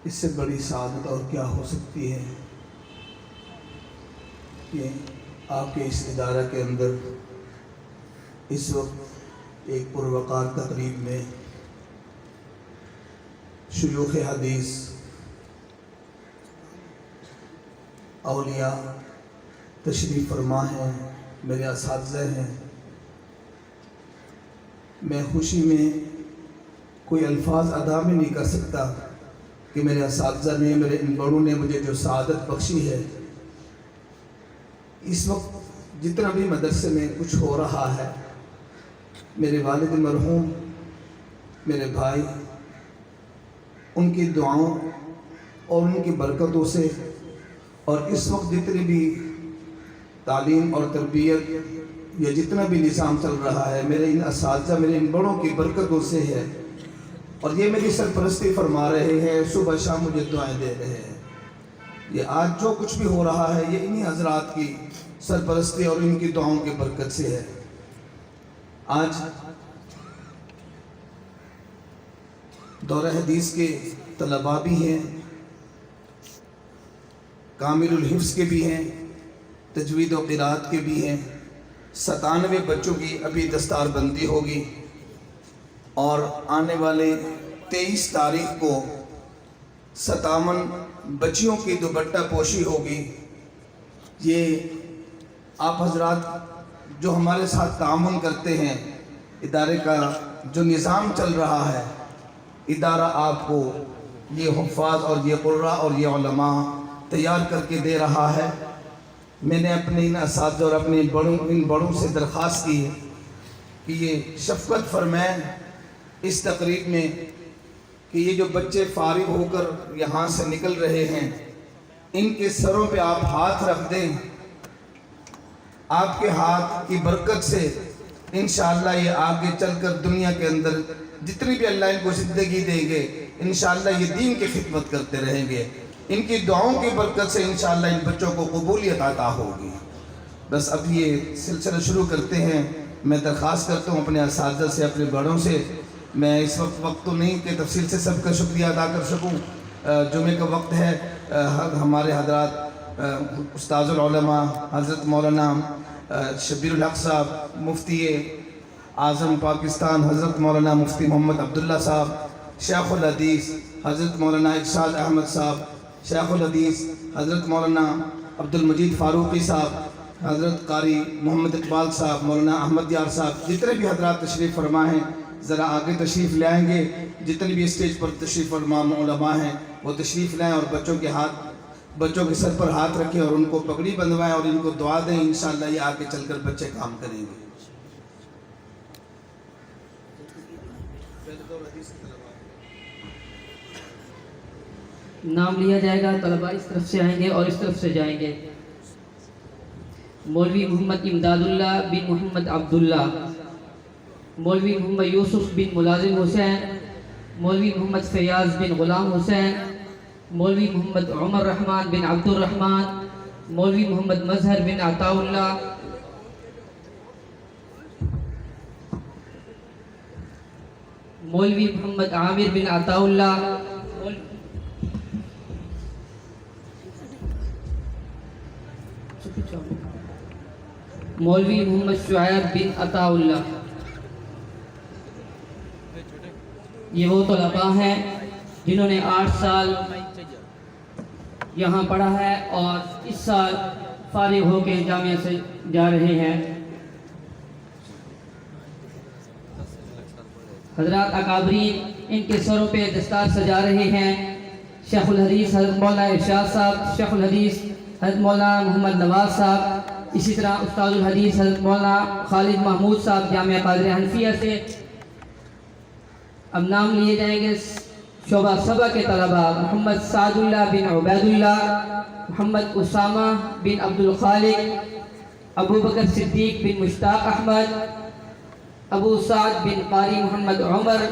اس سے بڑی سعادت اور کیا ہو سکتی ہے کہ آپ کے اس ادارہ کے اندر اس وقت ایک پروقار تقریب میں شیوخ حدیث، اولیاء تشریف فرما ہیں، میرے اساتذہ ہیں۔ میں خوشی میں کوئی الفاظ ادا بھی نہیں کر سکتا کہ میرے اساتذہ نے، میرے ان بڑوں نے مجھے جو سعادت بخشی ہے۔ اس وقت جتنا بھی مدرسے میں کچھ ہو رہا ہے، میرے والد مرحوم، میرے بھائی، ان کی دعاؤں اور ان کی برکتوں سے، اور اس وقت جتنی بھی تعلیم اور تربیت یا جتنا بھی نظام چل رہا ہے، میرے ان اساتذہ، میرے ان بڑوں کی برکتوں سے ہے، اور یہ میری سرپرستی فرما رہے ہیں، صبح شام مجھے دعائیں دے رہے ہیں۔ یہ آج جو کچھ بھی ہو رہا ہے، یہ انہی حضرات کی سرپرستی اور ان کی دعاؤں کی برکت سے ہے۔ آج دورہ حدیث کے طلباء بھی ہیں، کامل الحفظ کے بھی ہیں، تجوید و قرات کے بھی ہیں۔ 97 بچوں کی ابھی دستار بندی ہوگی، اور آنے والے 23 تاریخ کو 57 بچیوں کی دوپٹہ پوشی ہوگی۔ یہ آپ حضرات جو ہمارے ساتھ تعاون کرتے ہیں، ادارے کا جو نظام چل رہا ہے، ادارہ آپ کو یہ حفاظ اور یہ قراء اور یہ علماء تیار کر کے دے رہا ہے۔ میں نے اپنے ان اساتذہ اور اپنے ان بڑوں سے درخواست کی ہے کہ یہ شفقت فرمائیں اس تقریب میں کہ یہ جو بچے فارغ ہو کر یہاں سے نکل رہے ہیں، ان کے سروں پہ آپ ہاتھ رکھ دیں۔ آپ کے ہاتھ کی برکت سے انشاءاللہ یہ آگے چل کر دنیا کے اندر جتنی بھی اللہ ان کو زندگی دیں گے، انشاءاللہ یہ دین کی خدمت کرتے رہیں گے۔ ان کی دعاؤں کی برکت سے انشاءاللہ ان بچوں کو قبولیت عطا ہوگی۔ بس اب یہ سلسلہ شروع کرتے ہیں۔ میں درخواست کرتا ہوں اپنے اساتذہ سے، اپنے بڑوں سے، میں اس وقت تو نہیں کہ تفصیل سے سب کا شکریہ ادا کر سکوں۔ جمعے کا وقت ہے، ہمارے حضرات استاذ العلماء حضرت مولانا شبیر الحق صاحب، مفتی اعظم پاکستان حضرت مولانا مفتی محمد عبداللہ صاحب، شیخ الحدیث حضرت مولانا ارشاد احمد صاحب، شیخ الحدیث حضرت مولانا عبد المجید فاروقی صاحب، حضرت قاری محمد اقبال صاحب، مولانا احمد یار صاحب، جتنے بھی حضرات تشریف فرما ہیں ذرا آگے تشریف لے آئیں گے۔ جتنے بھی اسٹیج پر تشریف فرما علماء ہیں وہ تشریف لائیں، اور بچوں کے سر پر ہاتھ رکھیں اور ان کو پگڑی بندھوائیں اور ان کو دعا دیں۔ انشاءاللہ یہ آگے چل کر بچے کام کریں گے۔ نام لیا جائے گا، طلباء اس طرف سے آئیں گے اور اس طرف سے جائیں گے۔ مولوی محمد امداد اللہ بن محمد عبداللہ، مولوی محمد یوسف بن ملازم حسین، مولوی محمد فیاض بن غلام حسین، مولوی محمد عمر رحمان بن عبد الرحمن، مولوی محمد مظہر بن عطا اللہ، مولوی محمد عامر بن عطا اللہ، مولوی محمد شعیب بن عطا اللہ۔ یہ وہ طلباء ہیں جنہوں نے 8 سال یہاں پڑھا ہے اور اس سال فارغ ہو کے جامعہ سے جا رہے ہیں۔ حضرات اکابرین ان کے سروں پہ دستار سجا رہے ہیں۔ شیخ الحدیث حضرت مولانا ارشاد صاحب، شیخ الحدیث حضرت مولانا محمد نواز صاحب، اسی طرح استاد الحدیث حضرت مولانا خالد محمود صاحب جامعہ قادریہ حنفیہ سے۔ اب نام لیے جائیں گے شعبہ سبا کے طلباء: محمد سعد اللہ بن عبید اللہ، محمد اسامہ بن عبد الخالق، ابو بکر صدیق بن مشتاق احمد، ابو سعد بن قاری محمد عمر،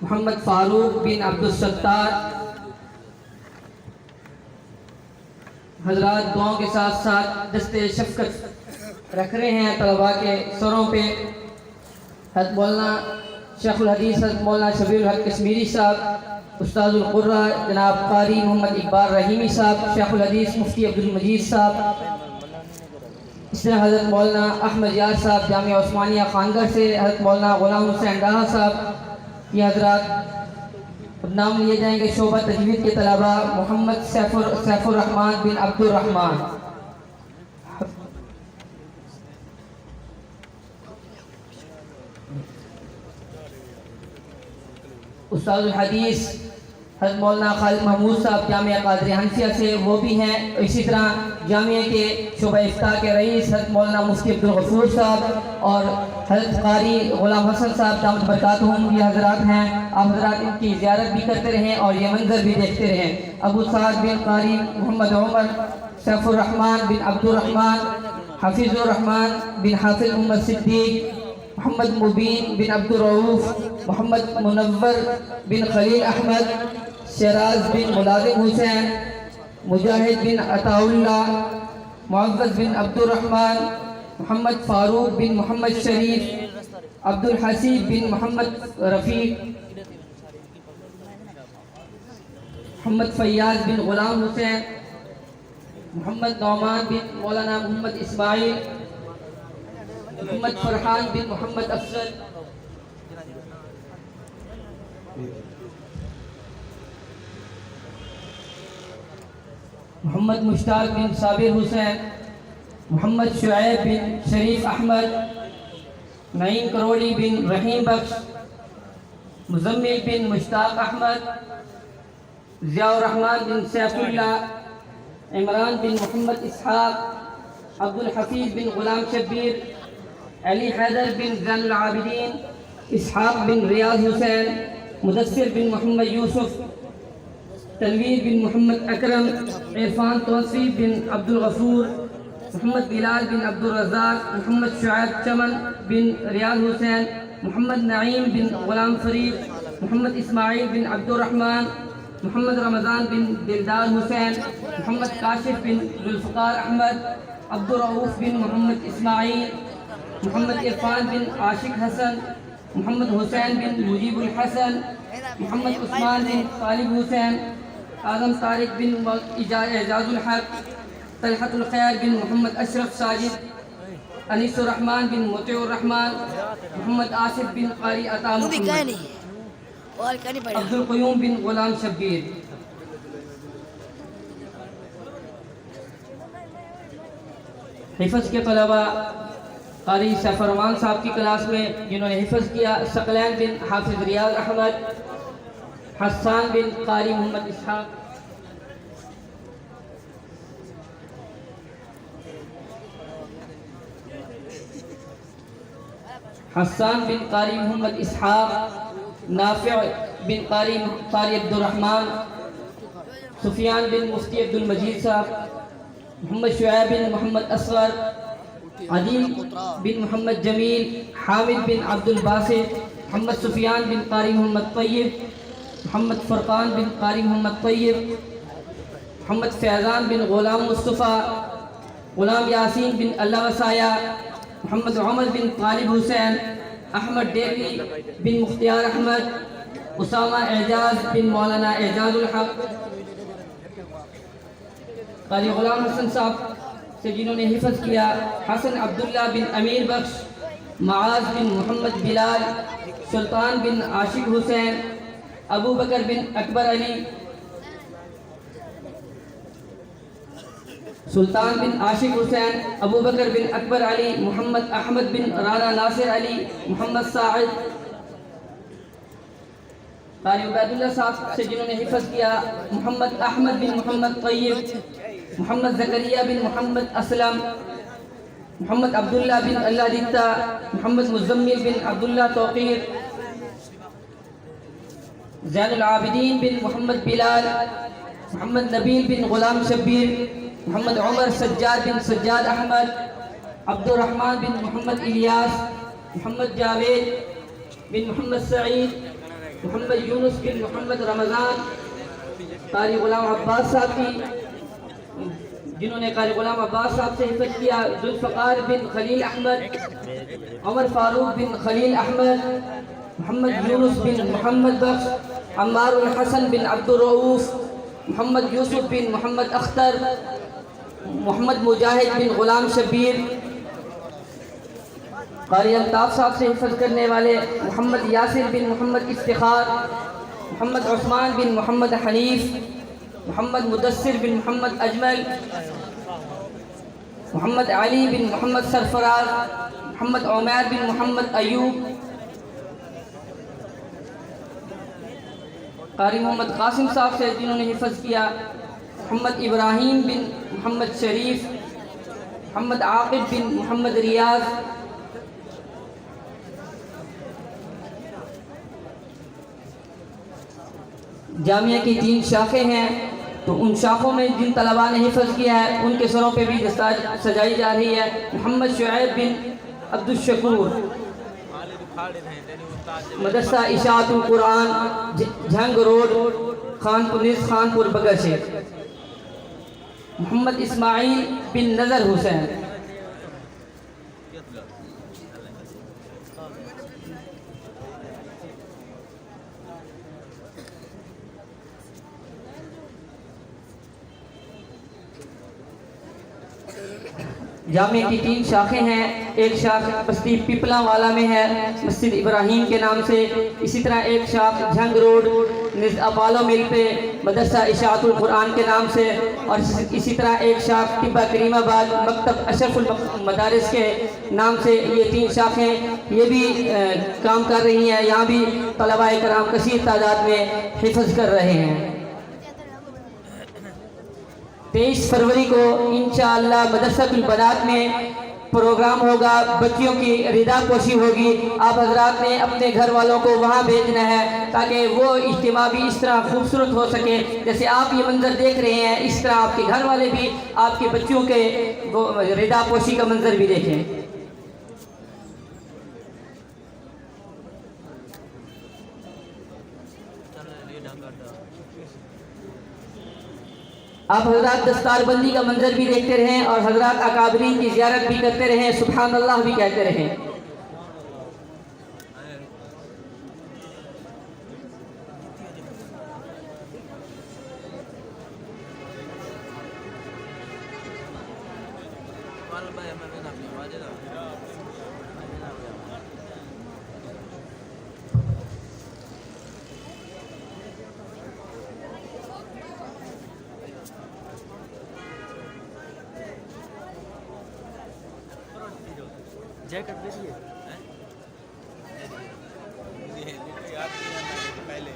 محمد فاروق بن عبد الستار۔ حضرات دعاؤں کے ساتھ ساتھ دستے شفقت رکھ رہے ہیں طلباء کے سروں پہ۔ حضرت مولانا شیخ الحدیث حضرت مولانا شبیر الحق کشمیری صاحب استاد القرہ جناب قاری محمد اقبال رحیمی صاحب، شیخ الحدیث مفتی عبدالمجید صاحب، اس طرح حضرت مولانا احمد یار صاحب جامعہ عثمانیہ خانگڑھ سے، حضرت مولانا غلام حسین ڈاہا صاحب، یہ حضرات نام لیے جائیں گے۔ شعبہ تجوید کے طلباء محمد سیف الرحمن بن عبد الرحمن، استاد الحدیث حضرت مولانا خالد محمود صاحب جامعہ قادریہ حنفیہ سے، وہ بھی ہیں۔ اسی طرح جامعہ کے شعبہ افتاء کے رئیس حضرت مولانا مفتی عبدالغفور صاحب اور حضرت قاری غلام حسن صاحب دامت برکاتہم، یہ حضرات ہیں۔ آپ حضرات ان کی زیارت بھی کرتے رہیں اور یہ منظر بھی دیکھتے رہیں۔ ابو سعد بن قاری محمد عمر، سیف الرحمن بن عبد الرحمن، حفیظ الرحمن بن حافظ محمد صدیق، محمد مبین بن عبد الرؤوف، محمد منور بن خلیل احمد، شیراز بن ملازم حسین، مجاہد بن عطا اللہ، معوذ بن عبد الرحمن، محمد فاروق بن محمد شریف، عبد الحسیب بن محمد رفیق، محمد فیاض بن غلام حسین، محمد نعمان بن مولانا محمد اسماعیل، محمد فرحان بن محمد افضل، محمد مشتاق بن صابر حسین، محمد شعیب بن شریف احمد، نعیم کروڑی بن رحیم بخش، مزمل بن مشتاق احمد، ضیاء الرحمن بن سیف اللہ، عمران بن محمد اسحاق، عبد الحفیظ بن غلام شبیر، علی حیدر بن زین العابدین، اسحاق بن ریاض حسین، مدثر بن محمد یوسف، تنویر بن محمد اکرم، عرفان توسیع بن عبد الغفور، محمد بلال بن عبد الرزاق، محمد شعیب چمن بن ریاض حسین، محمد نعیم بن غلام فرید، محمد اسماعیل بن عبد الرحمن، محمد رمضان بن دلدار حسین، محمد کاشف بن ذوالفقار احمد، عبد الرؤوف بن محمد اسماعیل، محمد عرفان بن عاشق حسن، محمد حسین بن مجیب الحسن، محمد عثمان بن طالب حسین، اعظم طارق بن اعجاز الحق، طلحت الخیر بن محمد اشرف ساجد، انیس الرحمن بن مطیع الرحمن، محمد آصف بن قاری عطا محمد، عبد القیوم بن غلام شبیر۔ حفظ کے طلباء قاری سیف الرحمن صاحب کی کلاس میں جنہوں نے حفظ کیا، ثقلین بن حافظ ریاض احمد، حسان بن قاری محمد اسحاق، حسان بن قاری محمد اسحاق، نافع بن قاری عبد الرحمن، سفیان بن مفتی عبدالمجید صاحب، محمد شعیب بن محمد اصغر، عدیم بن محمد جمیل، حامد بن عبد الباسط، محمد سفیان بن قاری محمد طیب، محمد فرقان بن قاری محمد طیب، محمد فیضان بن غلام مصطفیٰ، غلام یاسین بن اللہ وسایہ، محمد عمر بن طالب حسین، احمد ڈیلی بن مختار احمد، اسامہ اعجاز بن مولانا اعجاز الحق۔ قاری غلام حسن صاحب سے جنہوں نے حفظ کیا، حسن عبداللہ بن امیر بخش، معاذ بن محمد بلال، سلطان بن عاشق حسین، ابو بکر بن اکبر علی، سلطان بن عاشق حسین، ابو بکر بن اکبر علی، محمد احمد بن رانا ناصر علی، محمد ساعد۔ قاری عبید اللہ صاحب سے جنہوں نے حفظ کیا، محمد احمد بن محمد طیب، محمد زکریہ بن محمد اسلم، محمد عبداللہ بن اللہ دتا، محمد مزمل بن عبداللہ توقیر، زین العابدین بن محمد بلال، محمد نبیل بن غلام شبیر، محمد عمر سجاد بن سجاد احمد، عبد الرحمن بن محمد الیاس، محمد جاوید بن محمد سعید، محمد یونس بن محمد رمضان۔ قاری غلام عباس صاحب کی جنہوں نے قاری غلام عباس صاحب سے حفظ کیا، ذوالفقار بن خلیل احمد، عمر فاروق بن خلیل احمد، محمد یونس بن محمد بخش، عمار الحسن بن عبدالرؤوف، محمد یوسف بن محمد اختر، محمد مجاہد بن غلام شبیر، قاری الطاف صاحب سے حفظ کرنے والے محمد یاسر بن محمد افتخار، محمد عثمان بن محمد حنیف، محمد مدثر بن محمد اجمل، محمد علی بن محمد سرفراز، محمد عمیر بن محمد ایوب، قاری محمد قاسم صاحب سے جنہوں نے حفظ کیا، محمد ابراہیم بن محمد شریف، محمد عاقب بن محمد ریاض، جامعہ کی 3 شاخیں ہیں، تو ان شاخوں میں جن طلباء نے حفظ کیا ہے ان کے سروں پہ بھی دستار سجائی جا رہی ہے۔ محمد شعیب بن عبدالشکور، مدرسہ اشاعت القرآن، جھنگ روڈ، خانپور بگرشے۔ محمد اسماعیل بن نظر حسین، جامعہ کی 3 شاخیں ہیں، ایک شاخ بستی پیپلا والا میں ہے مسجد ابراہیم کے نام سے، اسی طرح ایک شاخ جھنگ روڈ اپالو مل پہ مدرسہ اشاعت القرآن کے نام سے، اور اسی طرح ایک شاخ طبہ کریم آباد مکتب اشرف المدارس کے نام سے۔ یہ 3 شاخیں یہ بھی کام کر رہی ہیں، یہاں بھی طلباء کرام کثیر تعداد میں حفظ کر رہے ہیں۔ 23 فروری کو انشاءاللہ مدرسۃ البنات میں پروگرام ہوگا، بچیوں کی ردا پوشی ہوگی۔ آپ حضرات نے اپنے گھر والوں کو وہاں بھیجنا ہے تاکہ وہ اجتماع بھی اس طرح خوبصورت ہو سکے، جیسے آپ یہ منظر دیکھ رہے ہیں اس طرح آپ کے گھر والے بھی آپ کے بچوں کے ردا پوشی کا منظر بھی دیکھیں۔ آپ حضرات دستار بندی کا منظر بھی دیکھتے رہیں اور حضرات اکابرین کی زیارت بھی کرتے رہیں، سبحان اللہ بھی کہتے رہیں۔ جیکٹ دیکھیے پہلے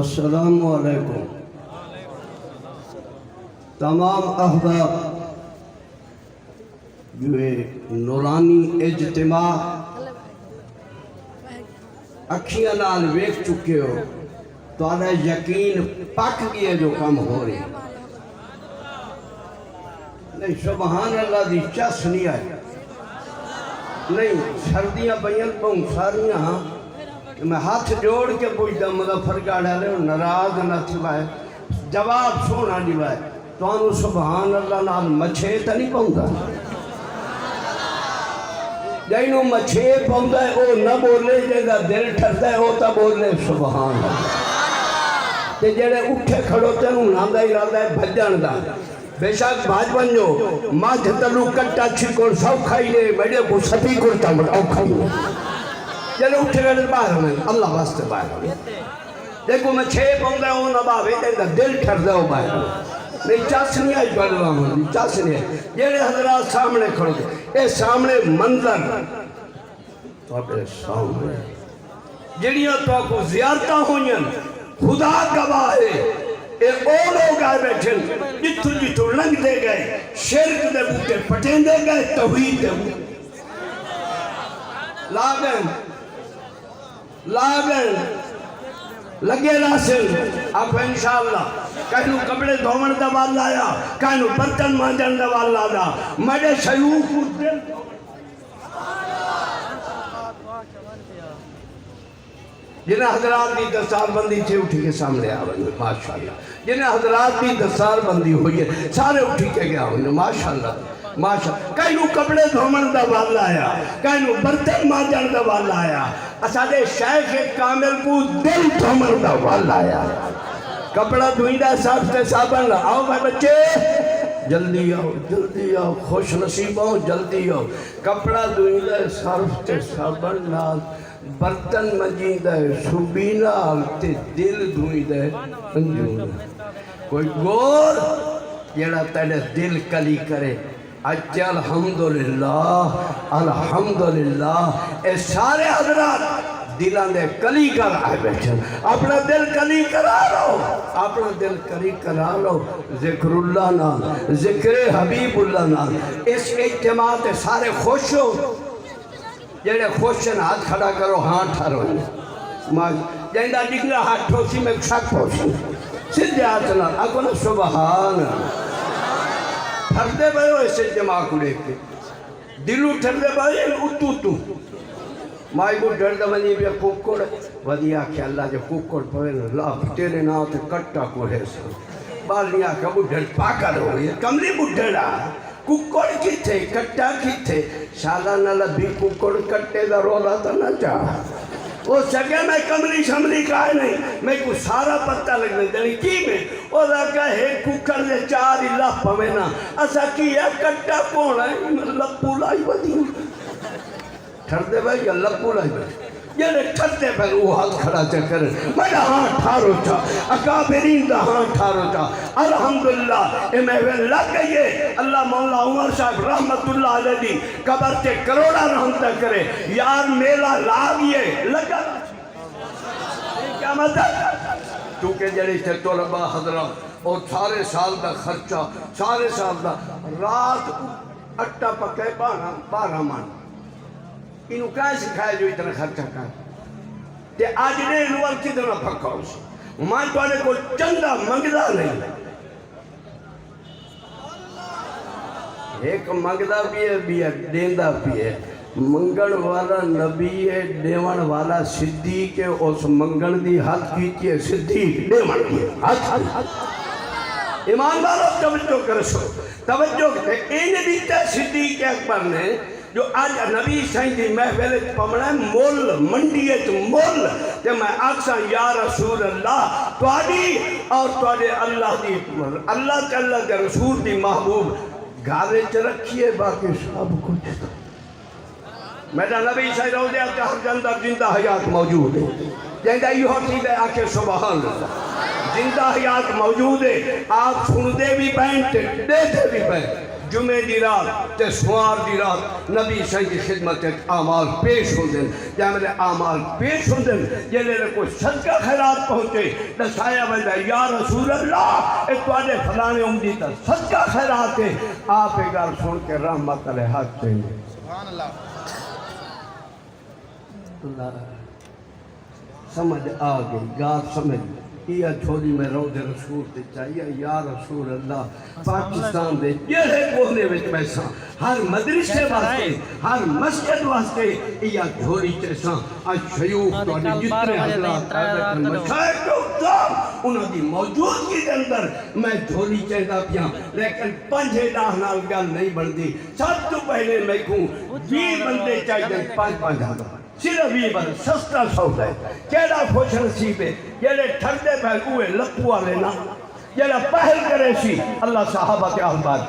السلام علیکم۔ تمام احباب جو نورانی اجتماع اکھیاں نال ویکھ چکے ہو، تہاڈا یقین پک گیا جو کام ہو رہی نہیں۔ سبحان اللہ دی چس نہیں آئی، نہیں سردیاں پئیاں بہت ساریاں، میں ہاتھ جوڑ کے پوچھتا مظفر گاڑا لے ناراض نہ تھوائے، جواب سونا دیوائے تو انہوں سبحان اللہ نال مچھے تا نہیں پہنگا، جائنوں مچھے پہنگا ہے او نہ بولے، جیگا دل ٹھرتا ہے او تا بولے سبحان اللہ، تے جڑے اٹھے کھڑوتے ہیں انہاں دا ارادہ ہے بھجن دا، بے شک بھاج بنجو ماں جھتلو کٹا چھکور سو کھائی لے میڈے کو سبھی کرتا مڑا کھائی لے، چلے اٹھے گئے باہر ہمیں اللہ واسطے باہر ہمیں دیکھو میں چھے پہنگا ہے وہ نباوے دیکھا دل ٹھر دے ہو باہر نہیں چاسنی آئی بڑھوا ہوندی چاسنی آئی جیڑے حضرات سامنے کھڑو گے اے سامنے منظر تو اپنے سامنے جڑیاں تو آپ کو زیارتہ ہوئیں خدا گواہ ہے اے او لوگ آئے بیٹھیں جتو جتو لنگ دے گئے شرک دے بوٹے پٹیں دے گئے توحید دے بوٹے لاغن لگے راسل آپ انشاءاللہ کہنو کپڑے دھومن دا والا آیا کہنو برتن مانجن دا والا دا مجھے شیوخ دل جنہیں حضرات بھی دستار بندی تھے اٹھی کے سامنے آویں ماشاءاللہ جنہیں حضرات بھی دستار بندی ہوئی ہے سارے اٹھی کے گیا ہوئے ماشاءاللہ ماشاءاللہ کہنو کپڑے دھومن دا والا آیا کہنو برتن مانجن دا والا آیا اسادے شیخ کامل کو دل دھومن دا والا آیا کپڑا دھوئندہ صاحب سے صاحبان آؤ بھائی بچے جلدی آؤ خوش نصیب آؤ جلدی آؤ کپڑا دھوئندہ صاحب سے صاحبان برتن مجیندہ سبینہ تے دل دھوئندہ انجون کوئی گور جیڑا تیرے دل کلی کرے اچھا الحمدللہ الحمدللہ اے سارے حضرات دلان دے کلی کر آئے بیٹھیں اپنا دل کلی کرا لو اپنا دل کلی کرا لو ذکر اللہ نال ذکر حبیب اللہ نال اس اجتماع تے سارے خوش ہو جیڑے خوشن ہاتھ کھڑا کرو ہاں ٹھارو جیندہ ڈگلا ہاتھ ٹھوسی میں شک ہوسی سدھے ہاتھ نال اکو نا سبحان ٹھردے بھائیو اسے جماع کو لے کے دلو ٹھردے بھائیو اتو تو مائی کو ڈرد منی بیا کوکڑ ودیا کہ اللہ جو کوکڑ پوے لاپ تیرے ناتے کٹا کو ہے سو بالنیا کا بڑھڑ پاکر ہوئی کملی بڑھڑا کوکڑ کی تھے کٹا کی تھے شالانہ لبھی کوکڑ کٹے دا رولا تا نہ چاہ وہ سکے میں کمری شمری کہا نہیں میں کو سارا پتہ لگنے دنی کی میں وہ لکھا ہے کوکڑ دے چار اللہ پوینا اسا کیا کٹا کون ہے لپو لائی بدی ٹھردے بھائی یا لپو لائی بدی یہ نے ٹھردے پر وہ ہاتھ کھڑا چکر میں ہاں ٹھارو چا اکابرین دا ہاں ٹھارو چا الحمدللہ اے محفل لگ گئی ہے اللہ مولا عمر صاحب رحمت اللہ علیہ دی قبر تے کروڑا رحمتہ کرے یار میلہ لاغیے لگا کیا مطلب چونکہ جڑی سے طلبہ حضرات اور سارے سال دا خرچہ سارے سال دا رات اٹھا پکے بارہ مان انہوں کہاں سکھایا جو اتنا خرچہ کہا تے آج نے انوال کتنا پھکا اسے ماں توڑے کو چندہ منگدہ نہیں ایک منگدہ بھی ہے دیندہ بھی ہے منگن والا نبی ہے دیوان والا صدیق ہے اس منگن دی حد کیتی ہے صدیق دیوان دی حد ایمان والا توجہ کرسو توجہ کرتے این دیتا صدیق اکبر نے جو آج نبی سائن دی محفل پمنا ہے مول منڈیت مول کہ میں آکسا یا رسول اللہ توڑی اور توڑے اللہ دی اللہ کے اللہ کے رسول دی محبوب گھارے چ رکھیے باقی سب کچھ میرا نبی سائن رو دیا کہ ہر جندر زندہ حیات موجود ہے جہاں یہ ہوتی ہے آکے سبحان اللہ زندہ حیات موجود ہے آپ سندے بھی پہنتے دیتے بھی پہنتے جمعہ دی رات تے سوار دی رات نبی صلی کی خدمت اعمال پیش ہوں دیں جہاں میرے اعمال پیش ہوں دیں یہ لے کوئی صدقہ خیرات پہنچے دسایا بندہ یا رسول اللہ ایک توڑے فلانے امدی تا صدقہ خیرات ہے آپ ایک گار سن کے رحمت علیہ حق دیں گے سبحان اللہ سمجھ آگئی گار سمجھ یہ چھوڑی میں روض رسول تے چاہیے یا رسول اللہ پاکستان دے یہ کونے وچ بیساں ہر مدرسے واسطے ہر مسجد واسطے یہ چھوڑی چیساں آج شیوخ تو جتنے حضرات مشاہد کے اقدام انہوں دی موجودگی کے اندر میں چھوڑی چاہتا پیا لیکن 5-10 نال گل نہیں بڑھتی سب تو پہلے میں کہوں 20 بندے چاہیے 5-5 ہزار صرف یہ بند سستا سودا ہے کیڑا خوش نصیب ہے جیڑے ٹھردے پہ ہوئے لپو والے نا جیڑا پہل کرے سی اللہ صحابہ کے احباب